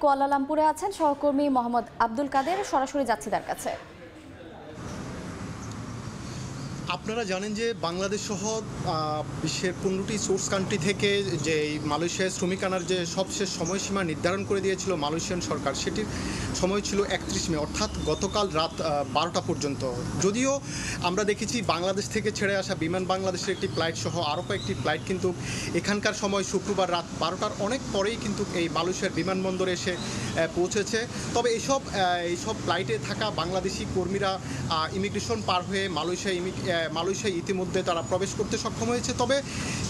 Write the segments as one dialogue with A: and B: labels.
A: কুয়ালালামপুরে আছেন সহকর্মী মোহাম্মদ আব্দুল কাদের, সরাসরি যাচ্ছি তার কাছে।
B: আপনারা জানেন যে বাংলাদেশ সহ বিশ্বের 15টি সোর্স কান্ট্রি থেকে যে মালয়েশিয়ায় শ্রমিক আনার যে সবশেষ সময়সীমা নির্ধারণ করে দিয়েছিল মালয়েশিয়ান সরকার, সেটির সময় ছিল 31 মে, অর্থাৎ গতকাল রাত 12টা পর্যন্ত। যদিও আমরা দেখেছি বাংলাদেশ থেকে ছেড়ে আসা বিমান বাংলাদেশের একটি ফ্লাইট সহ আরও কয়েকটি ফ্লাইট কিন্তু এখানকার সময় শুক্রবার রাত 12টার অনেক পরেই কিন্তু এই মালয়েশিয়ার বিমানবন্দরে এসে পৌঁছেছে। তবে এইসব ফ্লাইটে থাকা বাংলাদেশি কর্মীরা ইমিগ্রেশন পার হয়ে মালয়েশিয়ায় ইতিমধ্যে তারা প্রবেশ করতে সক্ষম হয়েছে। তবে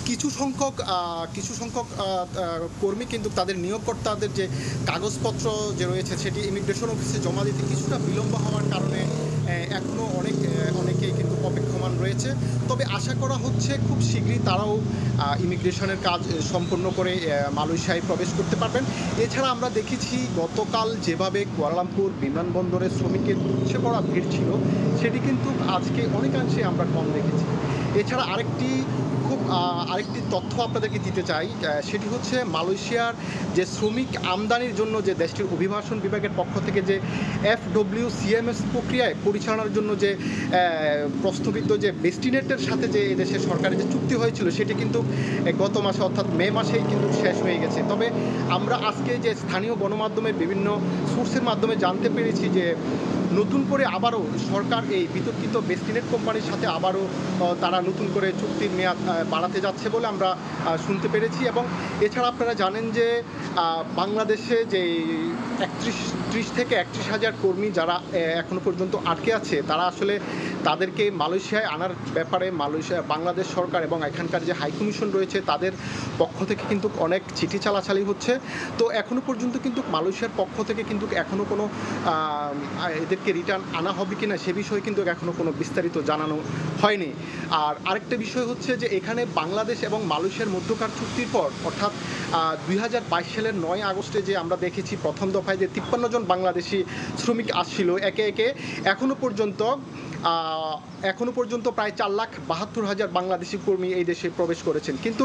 B: কিছু সংখ্যক কর্মী কিন্তু তাদের নিয়োগকর্তাদের যে কাগজপত্র যে রয়েছে সেটি ইমিগ্রেশন অফিসে জমা দিতে কিছুটা বিলম্ব হওয়ার কারণে এখনও অনেকেই কিন্তু অপেক্ষমান রয়েছে। তবে আশা করা হচ্ছে খুব শীঘ্রই তারাও ইমিগ্রেশনের কাজ সম্পন্ন করে মালয়েশিয়ায় প্রবেশ করতে পারবেন। এছাড়া আমরা দেখেছি গতকাল যেভাবে কুয়ালালামপুর বিমানবন্দরে শ্রমিকের উপচে পড়া ভিড় ছিল, সেটি কিন্তু আজকে অনেকাংশে আমরা কম দেখেছি। এছাড়া আরেকটি তথ্য আপনাদেরকে দিতে চাই, সেটি হচ্ছে মালয়েশিয়ার যে শ্রমিক আমদানির জন্য যে দেশটির অভিবাসন বিভাগের পক্ষ থেকে যে FWCMS প্রক্রিয়ায় পরিচালনার জন্য যে প্রস্তাবিত যে বেস্টিনেটের সাথে যে এদেশের সরকারের যে চুক্তি হয়েছিল, সেটি কিন্তু গত মাসে অর্থাৎ মে মাসেই কিন্তু শেষ হয়ে গেছে। তবে আমরা আজকে যে স্থানীয় গণমাধ্যমের বিভিন্ন সোর্সের মাধ্যমে জানতে পেরেছি যে নতুন করে আবারও সরকার এই বিতর্কিত বেস্টিনেট কোম্পানির সাথে আবারও তারা নতুন করে চুক্তির মেয়াদ বাড়াতে যাচ্ছে বলে আমরা শুনতে পেরেছি। এবং এছাড়া আপনারা জানেন যে বাংলাদেশে যে 30 থেকে 31 হাজার কর্মী যারা এখনো পর্যন্ত আটকে আছে, তারা আসলে তাদেরকে মালয়েশিয়ায় আনার ব্যাপারে বাংলাদেশ সরকার এবং এখানকার যে হাইকমিশন রয়েছে তাদের পক্ষ থেকে কিন্তু অনেক চিঠি চালাচালি হচ্ছে। তো এখনো পর্যন্ত কিন্তু মালয়েশিয়ার পক্ষ থেকে কিন্তু এখনো কোনো এদেরকে রিটার্ন আনা হবে কিনা সে বিষয়ে কিন্তু এখনো কোনো বিস্তারিত জানানো হয়নি। আর আরেকটা বিষয় হচ্ছে যে এখানে বাংলাদেশ এবং মালয়েশিয়ার মধ্যকার চুক্তির পর অর্থাৎ 2022 সালের 9 আগস্টে যে আমরা দেখেছি প্রথম দফায় যে 53 জন বাংলাদেশি শ্রমিক আসছিল একে একে, এখনো পর্যন্ত প্রায় 4,72,000 বাংলাদেশি কর্মী এই দেশে প্রবেশ করেছেন। কিন্তু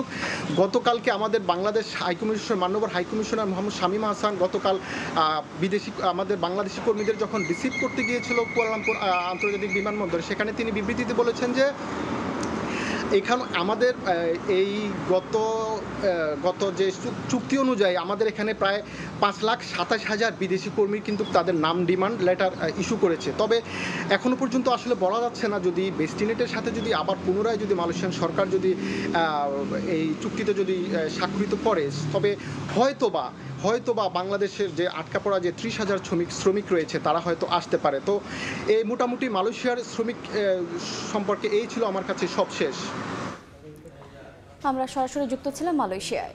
B: গতকালকে আমাদের বাংলাদেশ মাননীয় হাইকমিশনার মোহাম্মদ শামীম আহসান গতকাল আমাদের বাংলাদেশি কর্মীদের যখন রিসিভ করতে গিয়েছিল কুয়ালালামপুর আন্তর্জাতিক বিমানবন্দরে, সেখানে তিনি বিবৃতিতে বলেছেন যে এখানে আমাদের এই গত যে চুক্তি অনুযায়ী আমাদের এখানে প্রায় 5,27,000 বিদেশি কর্মী কিন্তু তাদের নাম ডিমান্ড লেটার ইস্যু করেছে। তবে এখনও পর্যন্ত আসলে বলা যাচ্ছে না, যদি বেস্টিনেটের সাথে যদি আবার পুনরায় যদি মালয়েশিয়ান সরকার যদি এই চুক্তিতে যদি স্বাক্ষরিত করে, তবে হয়তোবা বাংলাদেশের যে আটকা পড়া যে 30,000 শ্রমিক রয়েছে তারা হয়তো আসতে পারে। তো এই মোটামুটি মালয়েশিয়ার শ্রমিক সম্পর্কে এই ছিল আমার কাছে সবশেষ।
A: আমরা সরাসরি যুক্ত ছিলাম মালয়েশিয়ায়।